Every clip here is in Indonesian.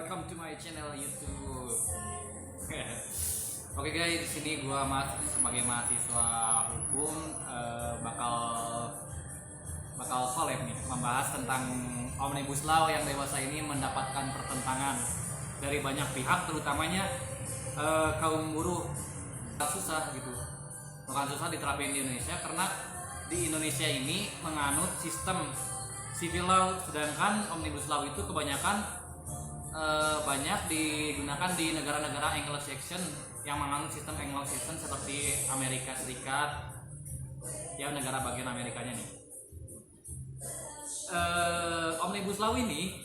welcome to my channel YouTube. Oke guys, di sini gua sebagai mahasiswa hukum bakal collab nih, membahas tentang Omnibus Law yang dewasa ini mendapatkan pertentangan dari banyak pihak, terutamanya kaum buruh. Susah gitu, bukan susah diterapin di Indonesia karena di Indonesia ini menganut sistem civil law, sedangkan Omnibus Law itu kebanyakan banyak digunakan di negara-negara Anglo-Saxon yang menganut sistem Anglo-Saxon seperti Amerika Serikat, ya negara bagian Amerikanya nih. Omnibus Law ini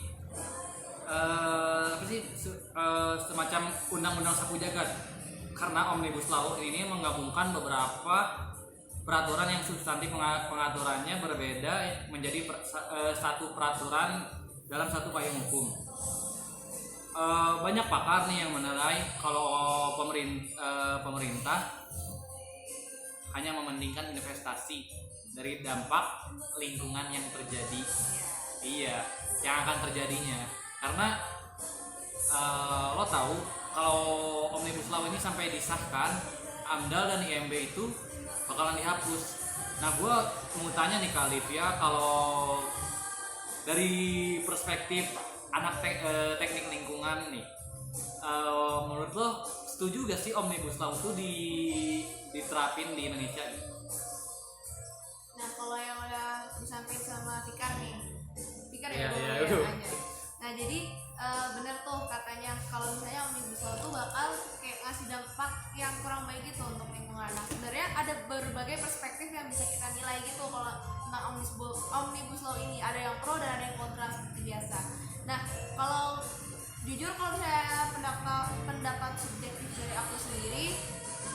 semacam undang-undang sapu jagat, karena Omnibus Law ini menggabungkan beberapa peraturan yang substantif pengaturannya berbeda menjadi satu peraturan dalam satu payung hukum. Banyak pakar nih yang menilai kalau pemerintah hanya mementingkan investasi dari dampak lingkungan yang terjadi, yang akan terjadinya. Karena lo tahu kalau Omnibus Law ini sampai disahkan, AMDAL dan IMB itu bakalan dihapus. Nah, gue mau tanya nih Kak Livia, kalau dari perspektif anak teknik lingkungan nih, menurut lo setuju gak sih Omnibus Law itu diterapin di Indonesia? Nah, kalau yang udah disampaikan sama Fikar nih, Iya, aja. Nah, jadi bener tuh katanya kalau misalnya Omnibus Law itu bakal kayak ngasih dampak yang kurang baik gitu untuk lingkungan. Nah, sebenarnya ada berbagai perspektif yang bisa kita nilai gitu kalau tentang Omnibus Law ini. Ada yang pro dan ada yang kontra seperti biasa. Nah, kalau jujur kalau saya pendapat subjektif dari aku sendiri,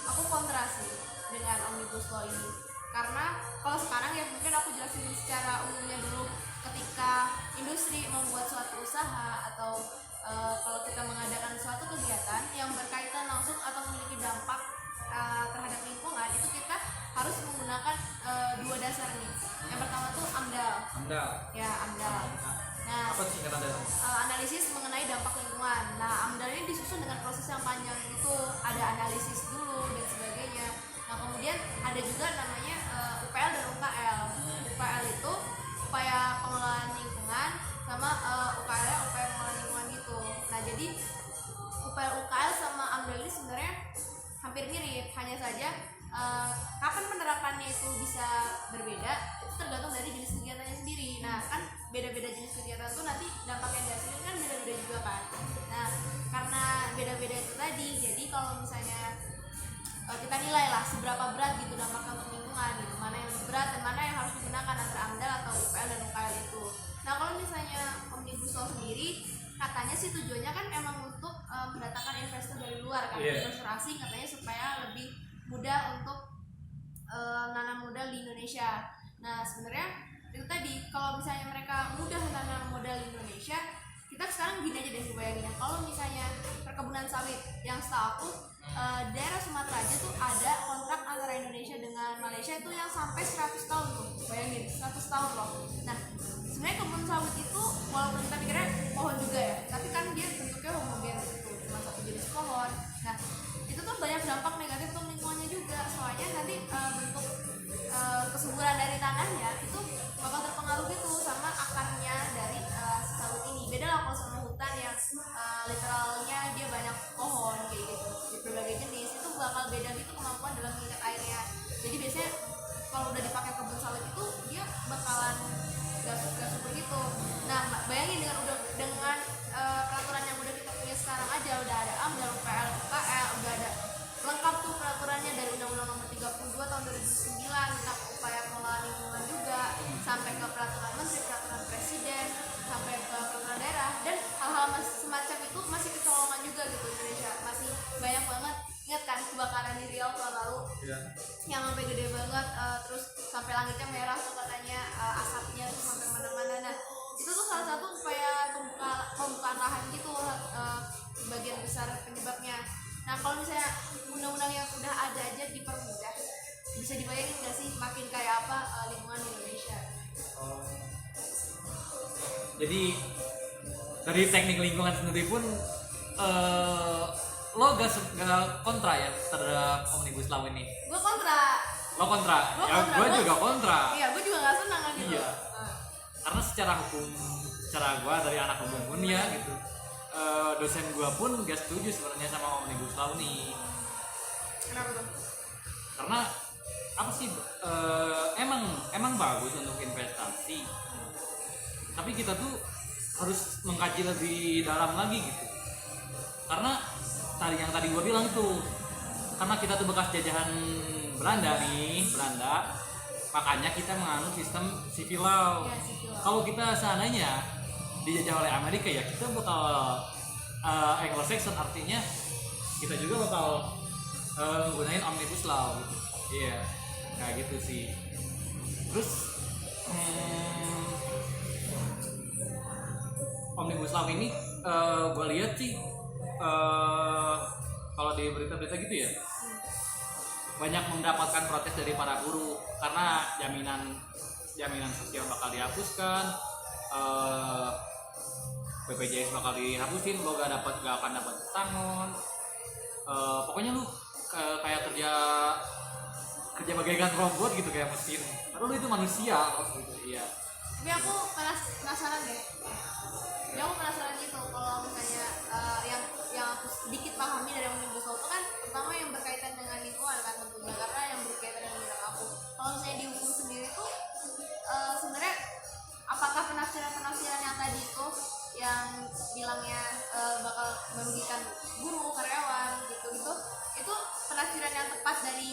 aku kontra sih dengan Omnibus Law ini. Karena kalau sekarang ya mungkin aku jelasin secara umumnya dulu, ketika industri membuat suatu usaha atau kalau kita mengadakan suatu kegiatan yang berkaitan langsung atau memiliki dampak terhadap lingkungan, itu kita harus menggunakan dua dasar nih. Yang pertama tuh AMDAL. AMDAL. Nah, apa sih kata analisis mengenai dampak lingkungan. Nah, AMDAL ini disusun dengan proses yang panjang itu, ada analisis dulu dan sebagainya. Nah, kemudian ada juga namanya UPL dan UKL. UPL itu upaya pengelolaan lingkungan, sama UKL upaya pengelolaan lingkungan gitu. Nah, jadi upaya UKL sama AMDAL ini sebenarnya hampir mirip, hanya saja kapan penerapannya itu bisa berbeda, itu tergantung dari jenis kegiatannya sendiri. Nah, kan beda-beda jenis kegiatan tuh nanti dampak yang dihasilkan kan beda-beda juga kan. Nah, karena beda-beda itu tadi, jadi kalau misalnya kita nilai lah seberapa berat gitu dampaknya untuk lingkungan gitu, mana yang lebih berat dan mana yang harus digunakan antara AMDAL atau UPL dan UKL itu. Nah, kalau misalnya Omnibus Law sendiri, katanya sih tujuannya kan emang untuk mendatangkan investor dari luar kan, investor asing katanya, supaya lebih mudah untuk nanam modal di Indonesia. Nah, sebenarnya itu tadi, kalau misalnya mereka mudah menanam modal di Indonesia, kita sekarang gini aja deh bayangin ya, kalau misalnya perkebunan sawit yang setahu aku daerah Sumatera aja tuh ada kontrak antara Indonesia dengan Malaysia itu yang sampai 100 tahun tuh, bayangin 100 tahun loh. Nah, sebenarnya kebun sawit itu walaupun kita pikirnya pohon juga ya, tapi kan dia bentuknya homogen gitu, cuma satu jenis pohon. Nah, itu tuh banyak dampak negatif untuk lingkungannya juga, soalnya nanti bentuk kesuburan dari tanahnya itu bakal terpengaruh gitu sama akarnya dari si sawit ini. Beda lah kalau sama hutan yang literalnya dia banyak pohon kayak gitu di berbagai jenis, itu bakal beda gitu kemampuan dalam mengikat airnya. Jadi biasanya kalau udah dipakai kebun sawit itu dia bakalan gak subur gitu. Nah, bayangin dengan peraturan yang udah kita punya sekarang aja, udah ada AMDAL, UPL, UKL, udah ada lengkap tuh peraturannya dari Undang-Undang Nomor 32 tahun 2009 tentang upaya pengelolaan lingkungan juga, sampai ke peraturan menteri, peraturan presiden, sampai ke peraturan daerah, dan hal-hal semacam itu masih kecolongan juga gitu. Indonesia masih banyak banget. Ingat kan kebakaran di Riau tahun lalu yang sampai gede banget, terus sampai langitnya merah tuh katanya, asapnya tuh sampai mana-mana. Nah, itu tuh salah satu upaya pembukaan lahan gitu, bagian besar penyebabnya. Nah, kalau misalnya undang-undang yang udah ada aja dipermudah, bisa dibayangin nggak sih makin kayak apa lingkungan di Indonesia? Jadi dari teknik lingkungan sendiri pun lo gak kontra ya terhadap omnibus law ini? Gue kontra. Lo kontra? Gua Ya kontra. gue juga kontra. Iya, gue juga nggak senang kan gitu. Iya. Karena secara hukum, secara gue dari anak hukum pun ya gitu, dosen gue pun gak setuju sebenarnya sama omnibus law nih. Kenapa tuh? Karena apa sih, emang bagus untuk investasi, tapi kita tuh harus mengkaji lebih dalam lagi gitu. Karena tadi gue bilang tuh, karena kita tuh bekas jajahan Belanda, makanya kita menganut sistem civil law. Ya, civil law. Kalau kita seandainya dijajah oleh Amerika ya kita bakal Anglo-Saxon, artinya kita juga bakal gunain omnibus law gitu. Iya, kayak gitu sih. Terus omnibus law ini gue lihat sih kalau di berita-berita gitu ya banyak mendapatkan protes dari para buruh karena jaminan sosial bakal dihapuskan, BPJS bakal dihapusin, lo gak akan dapat pesangon, pokoknya lu kayak kerja bagaikan robot gitu, kayak mesin, padahal lu itu manusia gitu. Iya. Tapi aku penasaran deh. Ya aku penasaran gitu kalau misalnya yang aku sedikit pahami dari omnibus law itu kan pertama yang berkaitan dengan lingkungan kan tentunya, karena yang berkaitan dengan bidang aku. Kalau misalnya di hukum sendiri tuh sebenarnya apakah penafsiran yang tadi itu yang bilangnya bakal merugikan buruh, karyawan gitu itu penafsiran yang tepat dari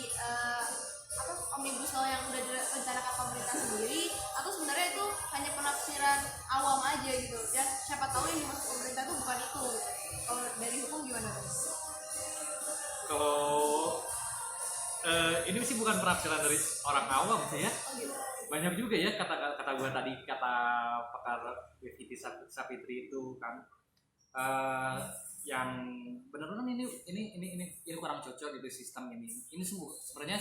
omnibus law yang udah direncanakan pemerintah sendiri, atau sebenarnya itu hanya penafsiran awam aja gitu, dan siapa tahu yang dimaksud pemerintah itu bukan itu gitu. Kalau dari hukum gimana tuh? Kalau ini sih bukan penafsiran dari orang awam sih ya. Oh gitu. Banyak juga ya kata gue tadi, kata pakar Wiviti Sapitri itu kan yang benar-benar ini kurang cocok gitu sistem ini. Ini sebenarnya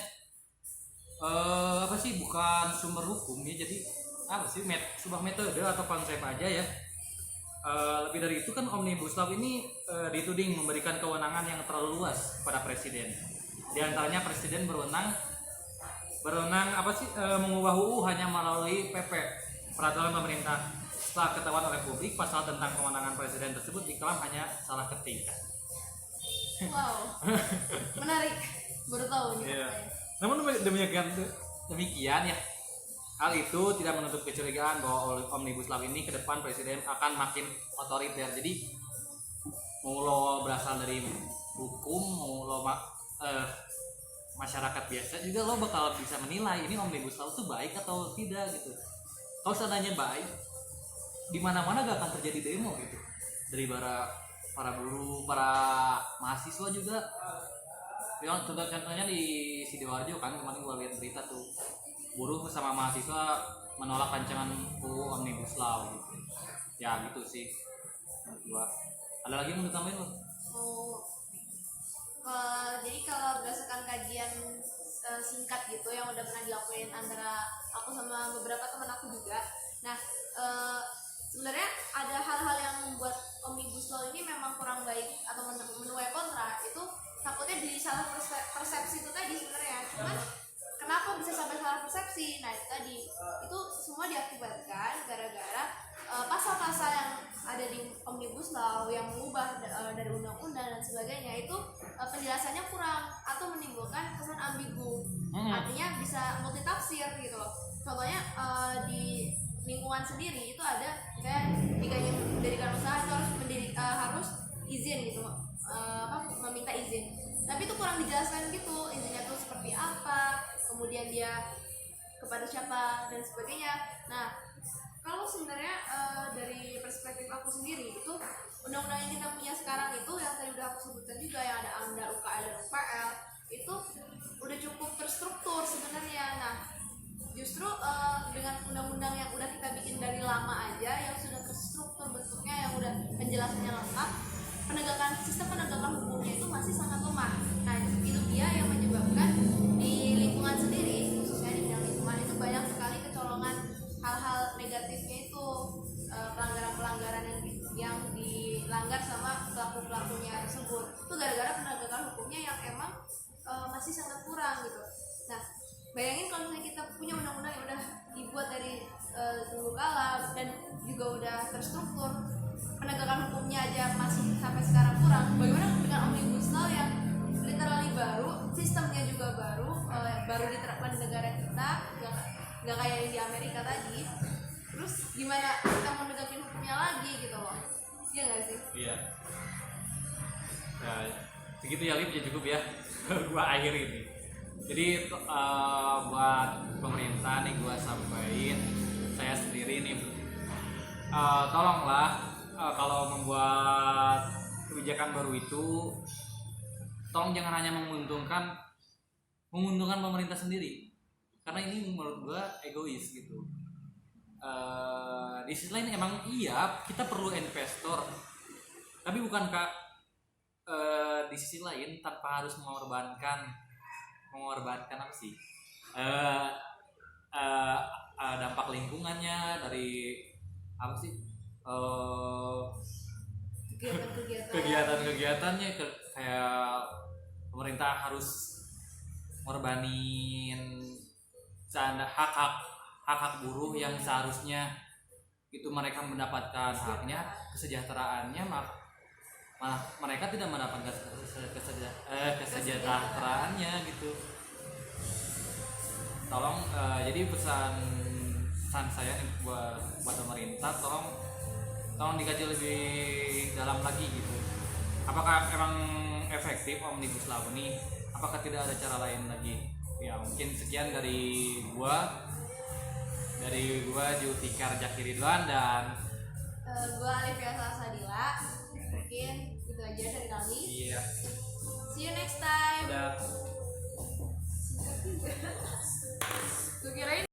apa sih, bukan sumber hukum ya, jadi apa sih sebuah metode atau konsep aja ya. Lebih dari itu kan omnibus law ini dituding memberikan kewenangan yang terlalu luas pada presiden. Di antaranya presiden berwenang apa sih, mengubah UU hanya melalui PP, peraturan pemerintah, setelah ketahuan oleh publik pasal tentang kewenangan presiden tersebut diklaim hanya salah ketik. Wow, menarik, baru tahu nih. Yeah. Namun demikian ya, hal itu tidak menutup kecurigaan bahwa omnibus law ini ke depan presiden akan makin otoriter. Jadi mau lo berasal dari hukum, mau lo masyarakat biasa juga, lo bakal bisa menilai ini omnibus law itu baik atau tidak gitu. Kalau seandainya baik, di mana-mana gak akan terjadi demo gitu. Dari para buruh, para mahasiswa juga. Contohnya di Sidoarjo kan, kemarin gue lihat berita tuh, buruh sama mahasiswa menolak rancangan UU omnibus law gitu. Ya gitu sih menurut gua. Ada lagi yang mau ditambahin lo? Jadi kalau berdasarkan kajian singkat gitu yang udah pernah dilakuin antara aku sama beberapa teman aku juga, nah sebenarnya ada hal-hal yang membuat omnibus law ini memang kurang baik atau menuai kontra. Itu takutnya di salah persepsi itu tadi sebenarnya. Cuman kenapa bisa sampai salah persepsi? Nah itu tadi, itu semua diakibatkan gara-gara pasal-pasal yang ada di omnibus law yang mengubah dari undang-undang dan sebagainya itu penjelasannya kurang atau menimbulkan kesan ambigu. Artinya bisa multitafsir gitu loh. Contohnya di lingkungan sendiri itu ada kayak jika ingin mendirikan usaha itu harus izin gitu, meminta izin. Tapi itu kurang dijelaskan gitu, izinnya tuh seperti apa, kemudian dia kepada siapa dan sebagainya. Nah, kalau sebenarnya dari perspektif aku sendiri itu undang-undang yang kita punya sekarang itu yang tadi udah aku sebutkan juga, yang ada AMDA, UKL dan UPL itu udah cukup terstruktur sebenarnya. Nah, justru dengan undang-undang yang udah kita bikin dari lama aja, yang sudah terstruktur bentuknya, yang udah penjelasannya lengkap, sistem penegakan hukumnya itu masih sangat lemah. Nah itu dia yang menyebabkan di lingkungan sendiri, khususnya di bidang lingkungan itu banyak sekali kecolongan hal-hal negatifnya itu, pelanggaran-pelanggaran yang yang dilanggar sama pelaku-pelakunya tersebut. Itu gara-gara penegakan hukumnya yang emang masih sangat kurang gitu. Nah, bayangin kalau misalnya kita punya undang-undang yang udah dibuat dari dulu kala dan juga udah terstruktur, penegakan hukumnya aja masih sampai sekarang kurang. Bagaimana dengan omnibus law yang literally baru, sistemnya juga baru diterapkan di negara kita, nggak kayak yang di Amerika tadi. Terus gimana kita mau negakin hukumnya lagi gitu loh? Iya nggak sih? Iya. Nah, segitu ya Lip, ya cukup ya. Gua akhiri ini. Jadi buat pemerintah nih gua sampaikan, saya sendiri nih, tolonglah kalau membuat kebijakan baru itu, tolong jangan hanya menguntungkan pemerintah sendiri, karena ini menurut gua egois gitu. Di sisi lain emang iya kita perlu investor, tapi bukankah di sisi lain tanpa harus mengorbankan apa sih, dampak lingkungannya dari apa sih, kegiatannya kayak pemerintah harus ngorbanin hak buruh yang seharusnya itu mereka mendapatkan haknya, kesejahteraannya, malah mereka tidak mendapatkan kesejahteraannya gitu. Tolong, jadi pesan saya nih buat pemerintah, tolong dikaji lebih dalam lagi gitu. Apakah emang efektif omnibus law ini? Apakah tidak ada cara lain lagi? Ya mungkin sekian dari gua Julfikar Jakiridwan dan gua Alifia Salsadila. Mungkin itu aja dari kami. Iya. See you next time. Udah. Gue kirain